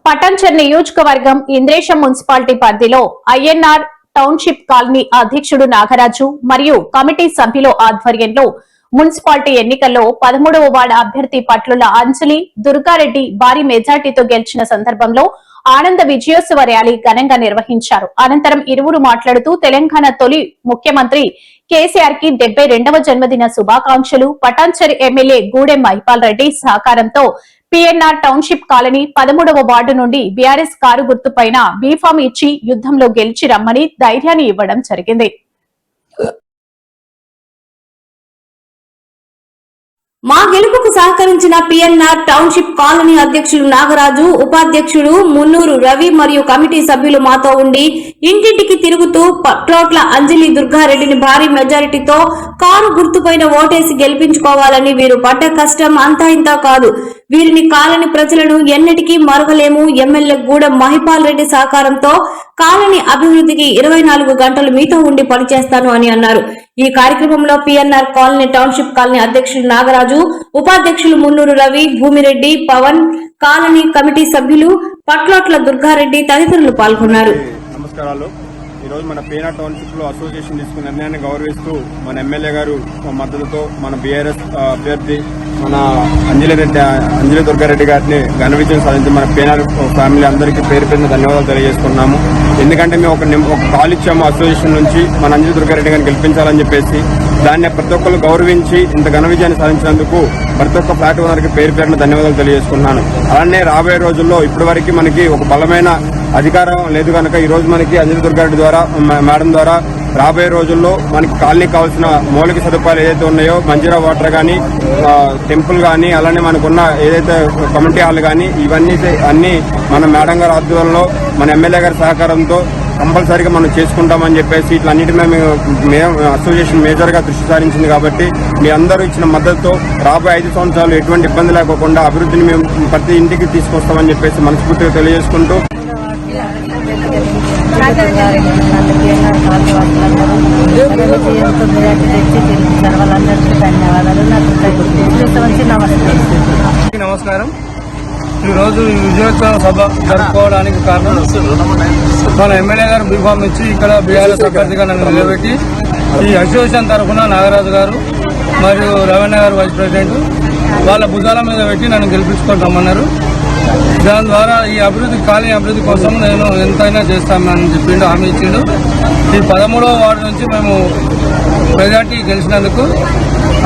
పటాన్చెరు నియోజకవర్గం ఇంద్రేశం మున్సిపాలిటీ పరిధిలో INR township colony అధ్యక్షుడు నాగరాజు మరియు కమిటీ సభ్యుల ఆధ్వర్యంలో మున్సిపాలిటీ ఎన్నికల్లో 13వ వార్డు అభ్యర్థి పట్లుల అంజలి దుర్గారెడ్డి భారీ మెజార్టీతో గెలిచిన సందర్భంలో ఆనంద విజయోత్సవ ర్యాలీ ఘనంగా నిర్వహించారు. అనంతరం ఇరువురు మాట్లాడుతూ తెలంగాణ తొలి ముఖ్యమంత్రి కేసీఆర్ కి 72వ జన్మదిన శుభాకాంక్షలు, పటాన్చెరు ఎమ్మెల్యే గూడెం మహిపాల్ రెడ్డి సహకారంతో పిఎన్ఆర్ టౌన్షిప్ కాలనీ 13వ వార్డు నుండి బీఆర్ఎస్ కారు గుర్తుపైన బీఫామ్ ఇచ్చి యుద్ధంలో గెలిచి రమ్మని ధైర్యాన్ని ఇవ్వడం జరిగింది. మా గెలుపుకు సహకరించిన పిఎన్ఆర్ టౌన్షిప్ కాలనీ అధ్యక్షులు నాగరాజు, ఉపాధ్యక్షుడు మున్నూరు రవి మరియు కమిటీ సభ్యులు మాతో ఉండి ఇంటింటికి తిరుగుతూ పట్లోట్ల అంజలి దుర్గారెడ్డిని భారీ మెజారిటీతో కారు గుర్తుపైన ఓటేసి గెలిపించుకోవాలని వీరు పడ్డ కష్టం అంతా ఇంతా కాదు. వీరిని కాలనీ ప్రజలను ఎన్నటికీ మరవలేము. ఎమ్మెల్యే గూడెం మహిపాల్ రెడ్డి సహకారంతో కాలనీ అభివృద్ధికి 24 గంటలు మీతో ఉండి పనిచేస్తాను అని అన్నారు. ఈ కార్యక్రమంలో పిఎన్ఆర్ కాలనీ టౌన్షిప్ కాలనీ అధ్యక్షులు నాగరాజు, ఉపాధ్యక్షులు మున్నూరు రవి, భూమిరెడ్డి, పవన్, కాలనీ కమిటీ సభ్యులు పట్లోట్ల దుర్గారెడ్డి తదితరులు పాల్గొన్నారు. నమస్కారాలు. ఈరోజు మన పిఎన్ఆర్ టౌన్షిప్ లో అసోసియేషన్ తీసుకున్న నిర్ణయాన్ని గౌరవిస్తూ మన ఎమ్మెల్యే గారు మద్దతుతో మన బీఆర్ఎస్ అభ్యర్థి మన అంజలి దుర్గారెడ్డి గారిని ఘన విజయం సాధించి మన పిఎన్ఆర్ ఫ్యామిలీ అందరికీ పేరు పేరున ధన్యవాదాలు తెలియజేసుకున్నాము. ఎందుకంటే మేము ఒక కాల్ ఇచ్చాము అసోసియేషన్ నుంచి మన అంజలి దుర్గారెడ్డి గారిని గెలిపించాలని చెప్పేసి. దాన్ని ప్రతి ఒక్కరు గౌరవించి ఇంత ఘన విజయాన్ని సాధించినందుకు ప్రతి ఒక్క ఫ్లాట్ ఓనర్కి పేరు పేరున ధన్యవాదాలు తెలియజేసుకున్నాను. అలానే రాబోయే రోజుల్లో ఇప్పటివరకు మనకి ఒక బలమైన అధికారం లేదు కనుక ఈ రోజు మనకి అంజలి దుర్గారెడ్డి ద్వారా మేడం ద్వారా రాబోయే రోజుల్లో మనకి కాలనీకి కావాల్సిన మౌలిక సదుపాయాలు ఏదైతే ఉన్నాయో మంజీరా వాటర్ కానీ, టెంపుల్ కానీ, అలానే మనకున్న ఏదైతే కమ్యూనిటీ హాల్ కానీ ఇవన్నీ అన్ని మన మేడం గారి ఆధ్వర్యంలో మన ఎమ్మెల్యే గారి సహకారంతో కంపల్సరీగా మనం చేసుకుంటామని చెప్పేసి ఇట్లన్నిటినీ మేము అసోసియేషన్ మేజర్ గా దృష్టి సారించింది. కాబట్టి మీ అందరూ ఇచ్చిన మద్దతుతో రాబోయే 5 సంవత్సరాలు ఎటువంటి ఇబ్బంది లేకోకుండా అభివృద్ధిని మేము ప్రతి ఇంటికి తీసుకొస్తామని చెప్పేసి మనస్ఫూర్తిగా తెలియజేసుకుంటూ నమస్కారం. ఈరోజు విజయోత్సవ సభ జరుపుకోవడానికి కారణం మన ఎమ్మెల్యే గారు బీఫామ్ ఇచ్చి ఇక్కడ బీఆర్ఎస్ అభ్యర్థిగా నన్ను నిలబెట్టి ఈ అసోసియేషన్ తరఫున నాగరాజు గారు మరియు రవణ గారు వైస్ ప్రెసిడెంట్ వాళ్ళ భుజాల మీద పెట్టి నన్ను గెలిపించుకొని రమ్మన్నారు. దాని ద్వారా ఈ కాలనీ అభివృద్ధి కోసం నేను ఎంతైనా చేస్తామని చెప్పిండు, హామీ ఇచ్చిండు. ఈ 13వ వార్డు నుంచి మేము మెజార్టీ గెలిచినందుకు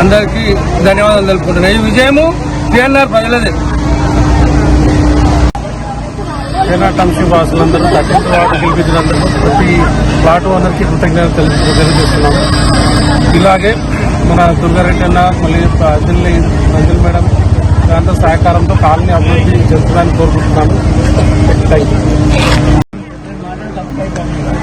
అందరికీ ధన్యవాదాలు తెలుపుకుంటున్నాను. ఈ విజయము పిఎన్ఆర్ ప్రజలదే. పిఎన్ఆర్ టౌన్షిప్ వాసులందరూ 13వ వార్డు గెలిపించినందుకు ప్రతి ఫ్లాట్ ఓనర్కి కృతజ్ఞతలు తెలియజేస్తున్నాము. ఇలాగే మన దుర్గారెడ్డి అన్న మళ్ళీ అంజలి మేడం దాంతో సహకారంతో కాలనీ అభివృద్ధి చేస్తారని కోరుకుంటున్నాను. Thank you.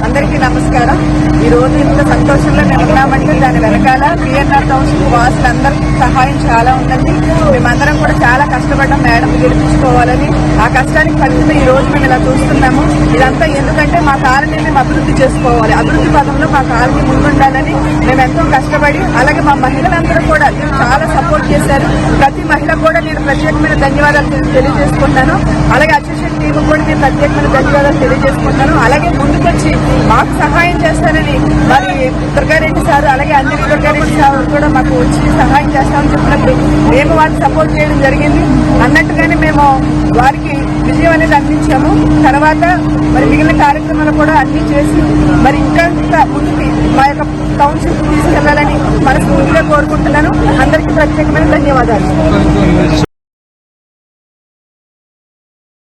అందరికీ నమస్కారం. ఈ రోజు ఇంత సంతోషంలో మేము ఉన్నామంటే దాని వెనకాల పిఎన్ఆర్ టౌన్షిప్ వాసులందరికీ సహాయం చాలా ఉందండి. మేమందరం కూడా చాలా కష్టపడ్డాం మేడం గెలిపించుకోవాలని. ఆ కష్టానికి ఫలితం ఈ రోజు మేము ఇలా చూస్తున్నాము. ఇదంతా ఎందుకంటే మా కాలనీని మేము అభివృద్ధి చేసుకోవాలి, అభివృద్ధి పదంలో మా కాలనీ ముందుండాలని మేము ఎంతో కష్టపడి, అలాగే మా మహిళలందరూ కూడా చాలా సపోర్ట్ చేశారు. ప్రతి మహిళ కూడా నేను ప్రత్యేకమైన ధన్యవాదాలు తెలియజేసుకుంటాను. అలాగే అసోసియేషన్ టీం కూడా నేను ప్రత్యేకమైన ధన్యవాదాలు తెలియజేసుకుంటాను. అలాగే ముందుకొచ్చి మాకు సహాయం చేస్తానని మరి దుర్గారెడ్డి సార్ అలాగే అంజలి దుర్గారెడ్డి సార్ కూడా మాకు వచ్చి సహాయం చేస్తామని చెప్పినప్పుడు మేము వారికి సపోర్ట్ చేయడం జరిగింది. అన్నట్టుగానే మేము వారికి విజయం అనేది అందించాము. తర్వాత మరి మిగిలిన కార్యక్రమాలు కూడా అన్ని చేసి మరి ఇంకా ముందుకి మా యొక్క టౌన్షిప్ తీసుకెళ్లాలని మనస్ఫూర్తిగా కోరుకుంటున్నాను. అందరికీ ప్రత్యేకమైన ధన్యవాదాలు.